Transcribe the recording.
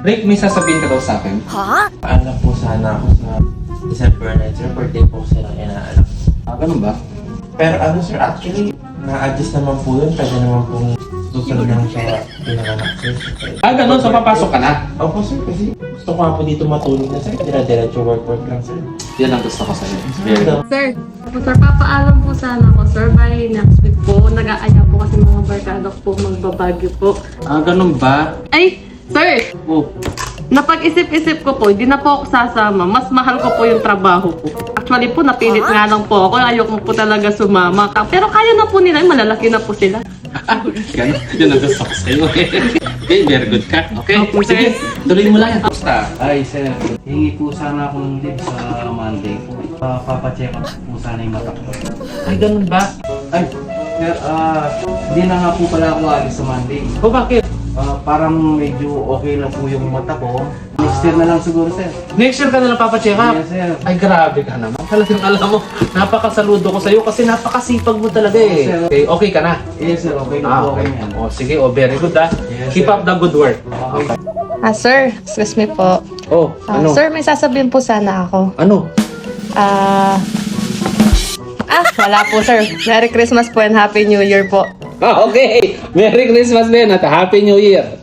Rick, may sasabihin ka daw sa akin. Alam po sana ako sa December 9, sir. Birthday po silang inaalak. Ganun ba? Pero ano, sir, actually, na-adjust naman po yun. Pwede naman pong susunod lang siya pinanganak, sir. Ganun. So, papasok ka na. Opo, sir, kasi gusto ko nga po dito matulog na, sir. Dire-diretso work lang, sir. Yan ang gusto ko sa'yo. Very good. Sir, papaalam po sana ako, sir. By next week po, nag-aaya po kasi mga barkada po magbabagyo po. Ganun ba? Ay, sir! Oh, Napag-isip-isip ko po, hindi na po ako sasama. Mas mahal ko po yung trabaho ko. Actually po, napilit nga lang po ako. Ayoko po talaga sumama. Pero kaya na po nila, malalaki na po sila. ganun. Yan ang gusto ko sa'yo. Okay, very good ka. Okay, Opo, sir. sige. Tuloy mo lang yan. Basta. Ay, sir. Hingi po sana akong leave sa Monday po. Papacheck up po sana yung mata ko. Ay, ganun ba? Ay, sir, hindi na nga po pala ako alis sa Monday. O bakit? Parang medyo okay lang po yung mata ko. Next year na lang siguro, sir. Next year ka na lang papacheck up. Yes, sir. Ay, grabe ka naman. Talagang alam mo, napakasaludo ko sa'yo kasi napakasipag mo talaga eh. Sir. Okay, okay ka na? Yes, sir. Okay na po Okay. yan. Sige, very good Yes, Keep sir. up the good work. Okay. Sir, excuse me po. Oh, ano? Sir, may sasabihin po sana ako. Ano? Wala po sir. Merry Christmas po and Happy New Year po. Okay. Merry Christmas din at Happy New Year.